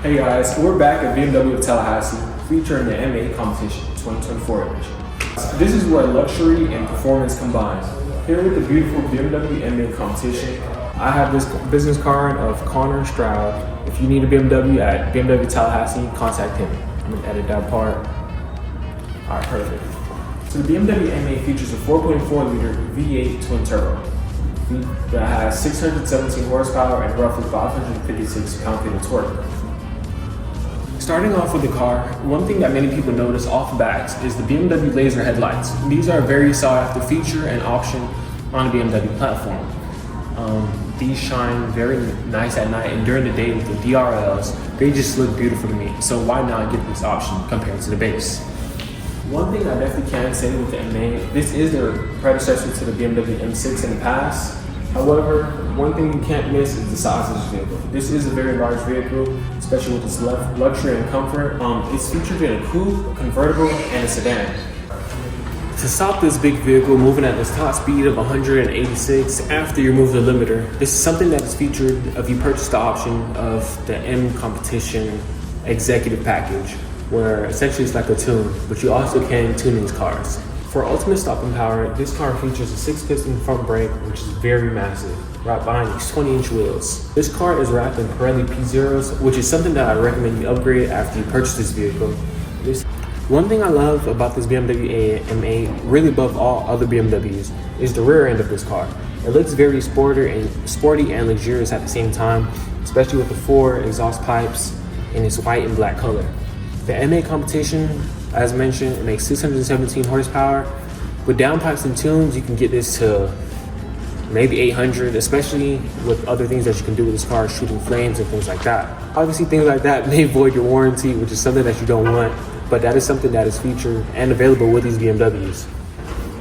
Hey guys, we're back at BMW Tallahassee featuring the M8 Competition 2024 edition. This is where luxury and performance combine. Here with the beautiful BMW M8 Competition, I have this business card of Connor Stroud. If you need a BMW at BMW Tallahassee, contact him. I'm gonna edit that part. All right, perfect. So the BMW M8 features a 4.4 liter V8 twin turbo that has 617 horsepower and roughly 556 pound-feet of torque. Starting off with the car, one thing that many people notice off the bat is the BMW laser headlights. These are a very sought after feature and option on the BMW platform. These shine very nice at night, and during the day with the DRLs, they just look beautiful to me. So why not get this option compared to the base? One thing I definitely can say with the M8, this is their predecessor to the BMW M6 in the past. However, one thing you can't miss is the size of this vehicle. This is a very large vehicle, especially with its luxury and comfort. It's featured in a coupe, a convertible, and a sedan. To stop this big vehicle moving at this top speed of 186 after you remove the limiter, this is something that is featured if you purchase the option of the M Competition Executive Package, where essentially it's like a tune, but you also can tune these cars. For ultimate stopping power, this car features a 6-piston front brake, which is very massive, right behind these 20-inch wheels. This car is wrapped in Pirelli P0s, which is something that I recommend you upgrade after you purchase this vehicle. One thing I love about this BMW M8, really above all other BMWs, is the rear end of this car. It looks very sporty and luxurious at the same time, especially with the 4 exhaust pipes in its white and black color. The M8 Competition, as mentioned, it makes 617 horsepower. With downpipes and tunes, you can get this to maybe 800, especially with other things that you can do with this car, shooting flames and things like that. Obviously, things like that may void your warranty, which is something that you don't want, but that is something that is featured and available with these BMWs.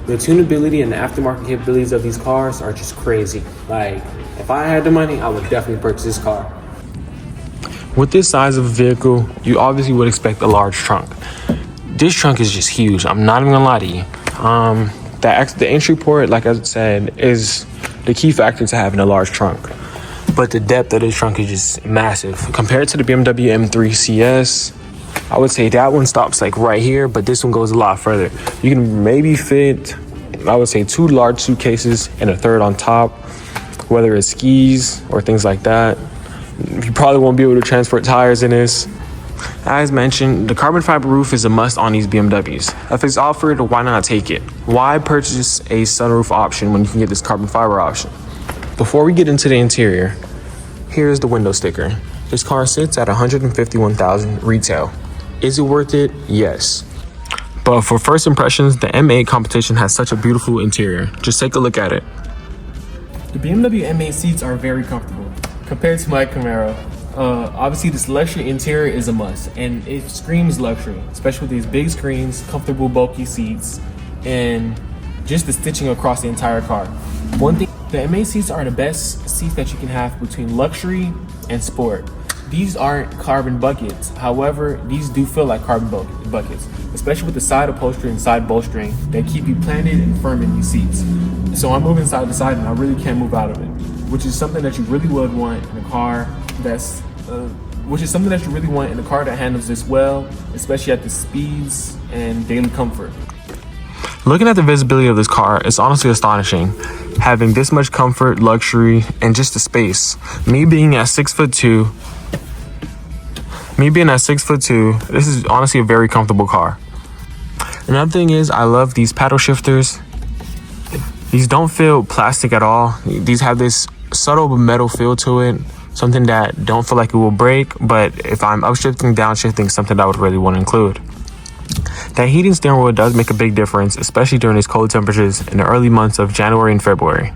The tunability and the aftermarket capabilities of these cars are just crazy. Like, if I had the money, I would definitely purchase this car. With this size of a vehicle, you obviously would expect a large trunk. This trunk is just huge. I'm not even gonna lie to you. The entry port, like I said, is the key factor to having a large trunk. But the depth of this trunk is just massive. Compared to the BMW M3 CS, I would say that one stops like right here, but this one goes a lot further. You can maybe fit, I would say, 2 large suitcases and a third on top, whether it's skis or things like that. You probably won't be able to transport tires in this. As mentioned, the carbon fiber roof is a must on these BMWs. If it's offered, why not take it? Why purchase a sunroof option when you can get this carbon fiber option? Before we get into the interior, here's the window sticker. This car sits at $151,000 retail. Is it worth it? Yes. But for first impressions, the M8 Competition has such a beautiful interior. Just take a look at it. The BMW M8 seats are very comfortable compared to my Camaro. Obviously, this luxury interior is a must, and it screams luxury, especially with these big screens, comfortable, bulky seats, and just the stitching across the entire car. One thing, the M8 seats are the best seats that you can have between luxury and sport. These aren't carbon buckets. However, these do feel like carbon buckets, especially with the side upholstery and side bolstering that keep you planted and firm in these seats. So I'm moving side to side and I really can't move out of it, which is something that you really would want in a car that handles this well, especially at the speeds and daily comfort. Looking at the visibility of this car, it's honestly astonishing. Having this much comfort, luxury, and just the space. Me being at 6'2", this is honestly a very comfortable car. Another thing is, I love these paddle shifters. These don't feel plastic at all. These have this subtle metal feel to it. Something that don't feel like it will break, but if I'm upshifting, downshifting, something that I would really want to include. That heating steering wheel does make a big difference, especially during these cold temperatures in the early months of January and February.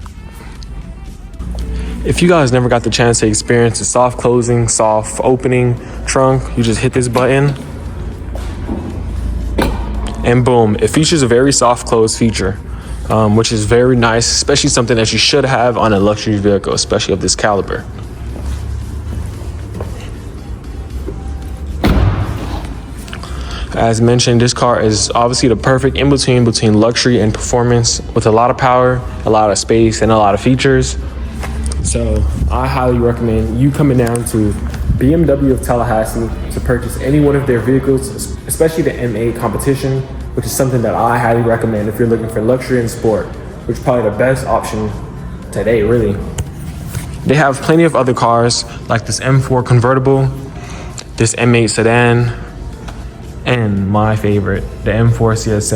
If you guys never got the chance to experience the soft closing, soft opening trunk, you just hit this button and boom, it features a very soft close feature, which is very nice, especially something that you should have on a luxury vehicle, especially of this caliber. As mentioned, this car is obviously the perfect in-between between luxury and performance, with a lot of power, a lot of space, and a lot of features. So I highly recommend you coming down to BMW of Tallahassee to purchase any one of their vehicles, especially the M8 competition, which is something that I highly recommend if you're looking for luxury and sport, which is probably the best option today, really. They have plenty of other cars like this M4 convertible, this M8 sedan, and my favorite, the M4 CSL.